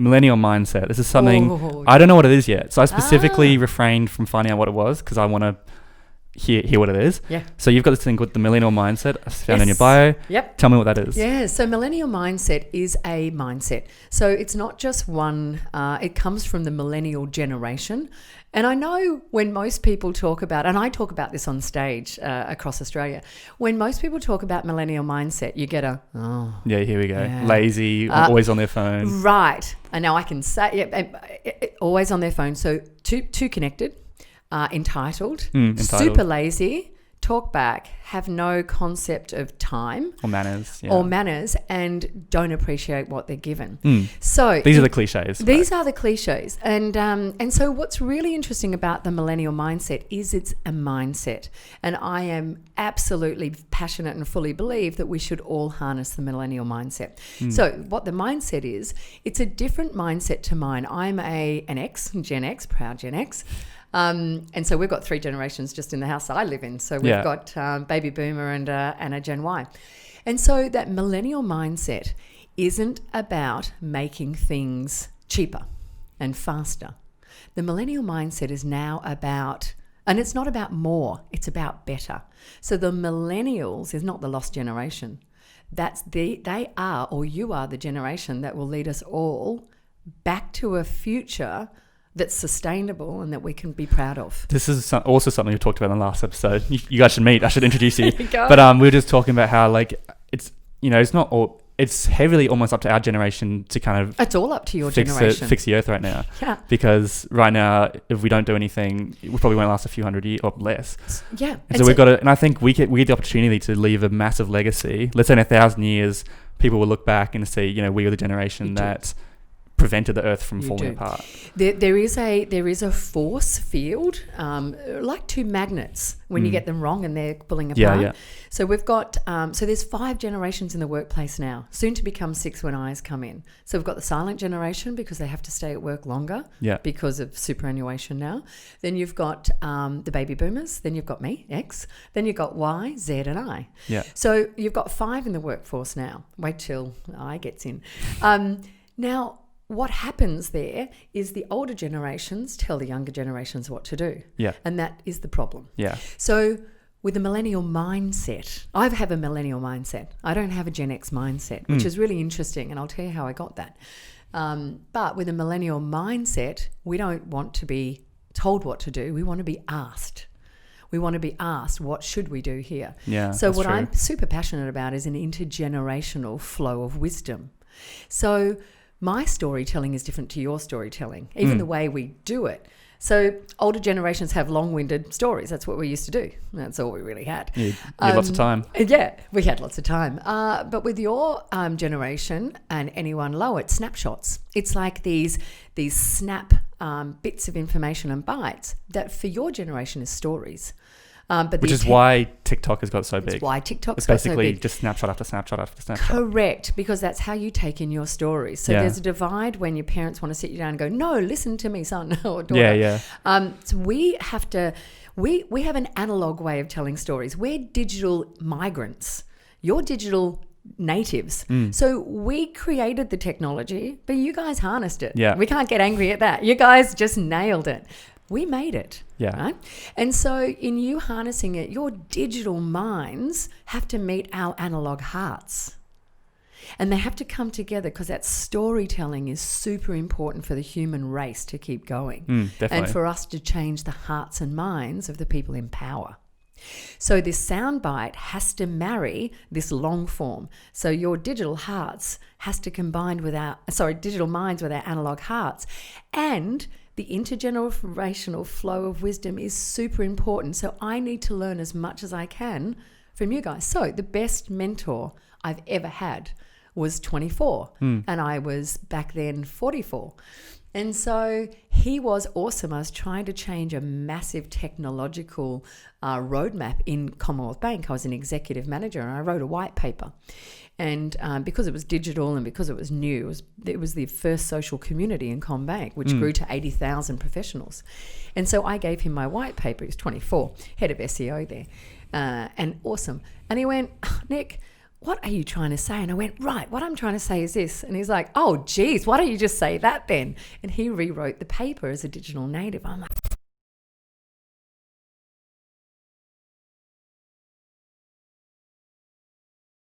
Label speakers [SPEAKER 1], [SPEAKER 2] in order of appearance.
[SPEAKER 1] millennial mindset. This is something I don't know what it is yet. So I specifically refrained from finding out what it was because I want to hear what it is.
[SPEAKER 2] Yeah.
[SPEAKER 1] So you've got this thing called the millennial mindset. I found in your bio.
[SPEAKER 2] Yep.
[SPEAKER 1] Tell me what that is.
[SPEAKER 2] Yeah. So millennial mindset is a mindset. So it's not just one. It comes from the millennial generation. And I know when most people talk about, and I talk about this on stage across Australia, when most people talk about millennial mindset, you get
[SPEAKER 1] yeah, here we go. Yeah. Lazy, always on their phone.
[SPEAKER 2] Right. And now I can say, always on their phone. So too connected, entitled, super lazy, talk back, have no concept of time
[SPEAKER 1] or manners,
[SPEAKER 2] and don't appreciate what they're given. So
[SPEAKER 1] these are the cliches.
[SPEAKER 2] These are the cliches, and so what's really interesting about the millennial mindset is it's a mindset, and I am absolutely passionate and fully believe that we should all harness the millennial mindset. So what the mindset is, it's a different mindset to mine. I'm Gen X, proud Gen X. And so we've got 3 generations just in the house that I live in. So we've got baby boomer and a Gen Y. And so that millennial mindset isn't about making things cheaper and faster. The millennial mindset is now about, and it's not about more, it's about better. So the millennials is not the lost generation. They are, or you are the generation that will lead us all back to a future that's sustainable and that we can be proud of.
[SPEAKER 1] This is also something we talked about in the last episode. You guys should meet. I should introduce you.
[SPEAKER 2] But
[SPEAKER 1] we were just talking about how it's it's not all. It's heavily almost up to our generation to kind of.
[SPEAKER 2] It's all up to your generation.
[SPEAKER 1] Fix the earth right now.
[SPEAKER 2] Yeah.
[SPEAKER 1] Because right now, if we don't do anything, we probably won't last a few hundred years or less.
[SPEAKER 2] Yeah.
[SPEAKER 1] And so we've got to, and I think we get the opportunity to leave a massive legacy. Let's say in 1,000 years, people will look back and say, we were the generation that prevented the earth from falling apart.
[SPEAKER 2] There is a force field, like 2 magnets when you get them wrong and they're pulling apart.
[SPEAKER 1] Yeah.
[SPEAKER 2] So we've got so there's 5 generations in the workplace now, soon to become 6 when I's come in. So we've got the silent generation because they have to stay at work longer because of superannuation now. Then you've got the baby boomers. Then you've got me, X. Then you've got Y, Z, and I.
[SPEAKER 1] Yeah.
[SPEAKER 2] So you've got 5 in the workforce now. Wait till I gets in. Now, what happens there is the older generations tell the younger generations what to do.
[SPEAKER 1] Yeah.
[SPEAKER 2] And that is the problem.
[SPEAKER 1] Yeah.
[SPEAKER 2] So with the millennial mindset, I have a millennial mindset. I don't have a Gen X mindset, which is really interesting, and I'll tell you how I got that. But with a millennial mindset, we don't want to be told what to do. We want to be asked. We want to be asked, what should we do here?
[SPEAKER 1] Yeah.
[SPEAKER 2] So what I'm super passionate about is an intergenerational flow of wisdom. So my storytelling is different to your storytelling, even the way we do it. So older generations have long-winded stories. That's what we used to do. That's all we really had.
[SPEAKER 1] You had lots of time.
[SPEAKER 2] Yeah, we had lots of time. But with your generation and anyone lower, it's snapshots. It's like these snap bits of information and bytes that for your generation is stories.
[SPEAKER 1] Which is why TikTok has got so big.
[SPEAKER 2] It's why TikTok's
[SPEAKER 1] it's
[SPEAKER 2] got so
[SPEAKER 1] basically
[SPEAKER 2] big.
[SPEAKER 1] Just snapshot after snapshot after snapshot.
[SPEAKER 2] Correct, because that's how you take in your stories. So there's a divide when your parents want to sit you down and go, no, listen to me, son or daughter.
[SPEAKER 1] Yeah.
[SPEAKER 2] So we have to, we have an analog way of telling stories. We're digital migrants. You're digital natives. So we created the technology, but you guys harnessed it.
[SPEAKER 1] Yeah.
[SPEAKER 2] We can't get angry at that. You guys just nailed it. We made it.
[SPEAKER 1] Yeah.
[SPEAKER 2] Right? And so in you harnessing it, your digital minds have to meet our analog hearts. And they have to come together because that storytelling is super important for the human race to keep going.
[SPEAKER 1] Definitely.
[SPEAKER 2] And for us to change the hearts and minds of the people in power. So this soundbite has to marry this long form. So your digital hearts has to combine with digital minds with our analog hearts. And the intergenerational flow of wisdom is super important. So I need to learn as much as I can from you guys. So the best mentor I've ever had was 24 and I was back then 44. And so he was awesome. I was trying to change a massive technological roadmap in Commonwealth Bank. I was an executive manager and I wrote a white paper. And because it was digital and because it was new, it was the first social community in CommBank, which grew to 80,000 professionals. And so I gave him my white paper. He was 24, head of SEO there, and awesome. And he went, Nick, what are you trying to say? And I went, right, what I'm trying to say is this. And he's like, oh, geez, why don't you just say that then? And he rewrote the paper as a digital native. I'm like,